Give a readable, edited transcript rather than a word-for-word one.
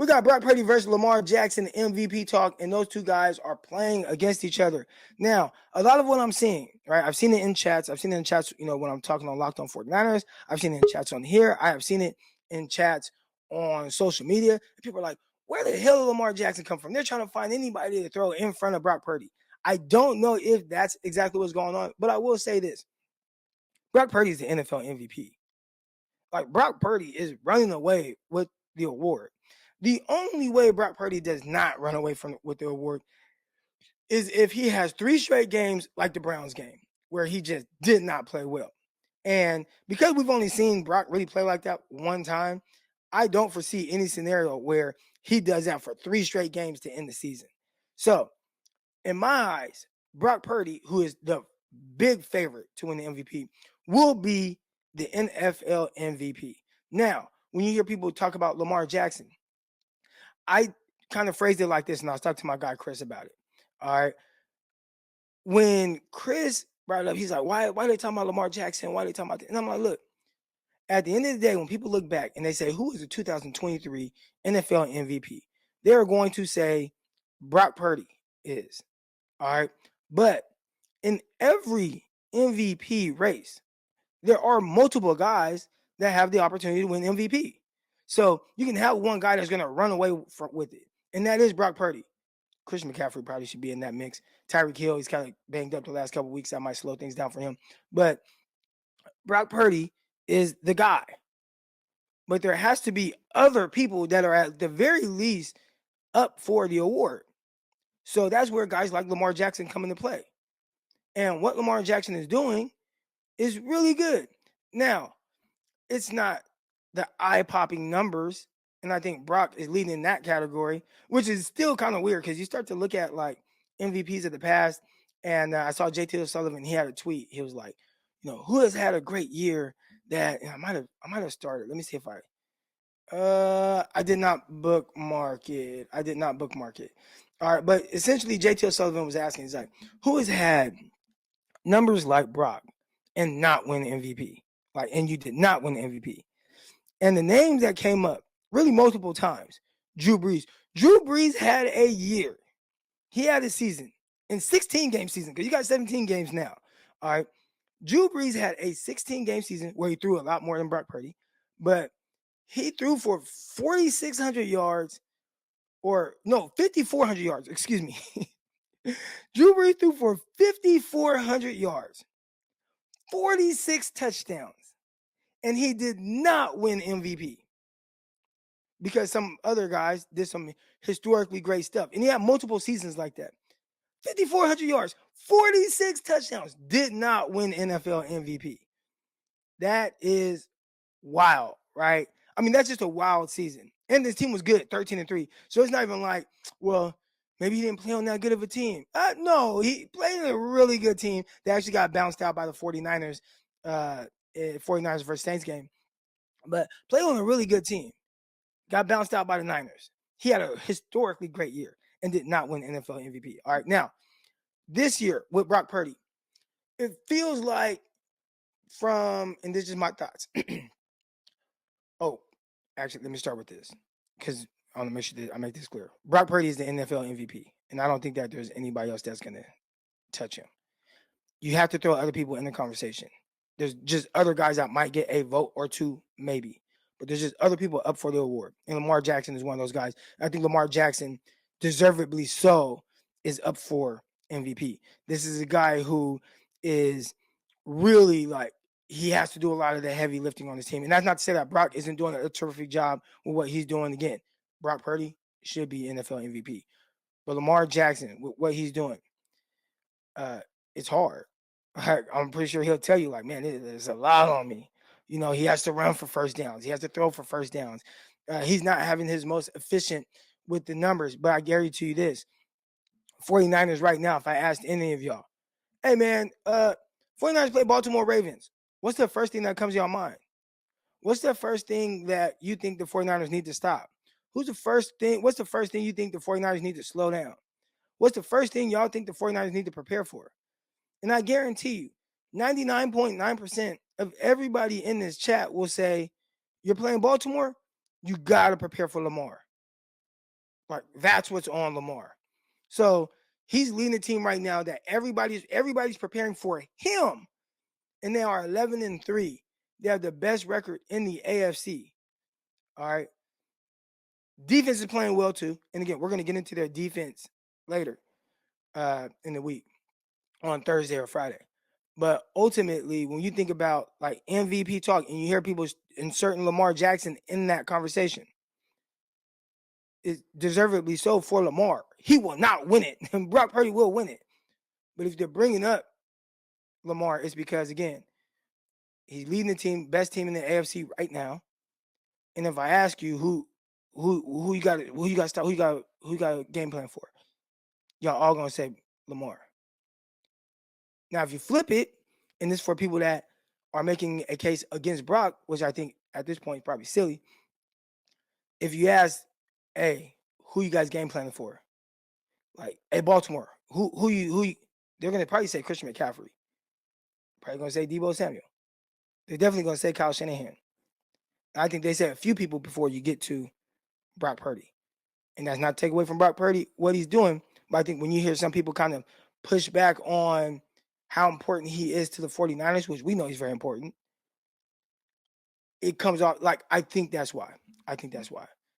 We got Brock Purdy versus Lamar Jackson MVP talk, and those two guys are playing against each other. Now, a lot of what I'm seeing, right? I've seen it in chats. I've seen it in chats, when I'm talking on Locked On 49ers. I've seen it in chats on here. I have seen it in chats on social media. People are like, where the hell did Lamar Jackson come from? They're trying to find anybody to throw in front of Brock Purdy. I don't know if that's exactly what's going on, but I will say this. Brock Purdy is the NFL MVP. Like, Brock Purdy is running away with the award. The only way Brock Purdy does not run away with the award is if he has 3 straight games like the Browns game, where he just did not play well. And because we've only seen Brock really play like that one time, I don't foresee any scenario where he does that for 3 straight games to end the season. So, in my eyes, Brock Purdy, who is the big favorite to win the MVP, will be the NFL MVP. Now, when you hear people talk about Lamar Jackson, I kind of phrased it like this, and I was talking to my guy Chris about it. All right. When Chris brought it up, he's like, why are they talking about Lamar Jackson? Why are they talking about that? And I'm like, look, at the end of the day, when people look back and they say, who is the 2023 NFL MVP? They're going to say Brock Purdy is. All right. But in every MVP race, there are multiple guys that have the opportunity to win MVP. So you can have one guy that's going to run away with it, and that is Brock Purdy. Christian McCaffrey probably should be in that mix. Tyreek Hill, he's kind of banged up the last couple of weeks. That might slow things down for him. But Brock Purdy is the guy. But there has to be other people that are at the very least up for the award. So that's where guys like Lamar Jackson come into play. And what Lamar Jackson is doing is really good. Now, it's not the eye-popping numbers, and I think Brock is leading in that category, which is still kind of weird because you start to look at like MVPs of the past, and I saw JT Sullivan. He had a tweet. He was like, who has had a great year that I might have started. Let me see if I did not bookmark it. All right, but essentially JT Sullivan was asking, he's like, who has had numbers like Brock and not win MVP? And you did not win the MVP. And the names that came up really multiple times, Drew Brees. Drew Brees had a year. He had a season, in 16-game season, because you got 17 games now. All right. Drew Brees had a 16-game season where he threw a lot more than Brock Purdy, but he threw for 4,600 yards, 5,400 yards, excuse me. Drew Brees threw for 5,400 yards, 46 touchdowns. And he did not win MVP because some other guys did some historically great stuff. And he had multiple seasons like that. 5,400 yards, 46 touchdowns, did not win NFL MVP. That is wild, right? I mean, that's just a wild season. And this team was good, 13-3. So it's not even like, well, maybe he didn't play on that good of a team. No, he played in a really good team that actually got bounced out by the 49ers. 49ers versus Saints game, but played on a really good team. Got bounced out by the Niners. He had a historically great year and did not win NFL MVP. All right, now, this year with Brock Purdy, it feels like and this is my thoughts. Actually, let me start with this because I want to make sure that I make this clear. Brock Purdy is the NFL MVP, and I don't think that there's anybody else that's going to touch him. You have to throw other people in the conversation. There's just other guys that might get a vote or two, maybe. But there's just other people up for the award. And Lamar Jackson is one of those guys. I think Lamar Jackson, deservedly so, is up for MVP. This is a guy who is really he has to do a lot of the heavy lifting on his team. And that's not to say that Brock isn't doing a terrific job with what he's doing. Again, Brock Purdy should be NFL MVP. But Lamar Jackson, with what he's doing, it's hard. I'm pretty sure he'll tell you, man, there's a lot on me. He has to run for first downs. He has to throw for first downs. He's not having his most efficient with the numbers, but I guarantee you this. 49ers right now, if I asked any of y'all, hey, man, 49ers play Baltimore Ravens. What's the first thing that comes to your mind? What's the first thing that you think the 49ers need to stop? What's the first thing you think the 49ers need to slow down? What's the first thing y'all think the 49ers need to prepare for? And I guarantee you, 99.9% of everybody in this chat will say, you're playing Baltimore, you got to prepare for Lamar. Like, that's what's on Lamar. So he's leading the team right now that everybody's preparing for him. And they are 11-3. They have the best record in the AFC. All right. Defense is playing well too. And again, we're going to get into their defense later in the week on Thursday or Friday. But ultimately, when you think about like MVP talk and you hear people inserting Lamar Jackson in that conversation, it's deservedly so for Lamar. He will not win it. Brock Purdy will win it. But if they're bringing up Lamar, it's because, again, he's leading the team, best team in the AFC right now. And if I ask you who you got a game plan for, y'all all gonna say Lamar. Now, if you flip it, and this is for people that are making a case against Brock, which I think at this point is probably silly. If you ask, hey, who you guys game planning for? Like, hey, Baltimore, who you they're gonna probably say Christian McCaffrey. Probably gonna say Deebo Samuel. They're definitely gonna say Kyle Shanahan. I think they said a few people before you get to Brock Purdy. And that's not to take away from Brock Purdy, what he's doing. But I think when you hear some people kind of push back on how important he is to the 49ers, which we know he's very important, it comes off like, I think that's why.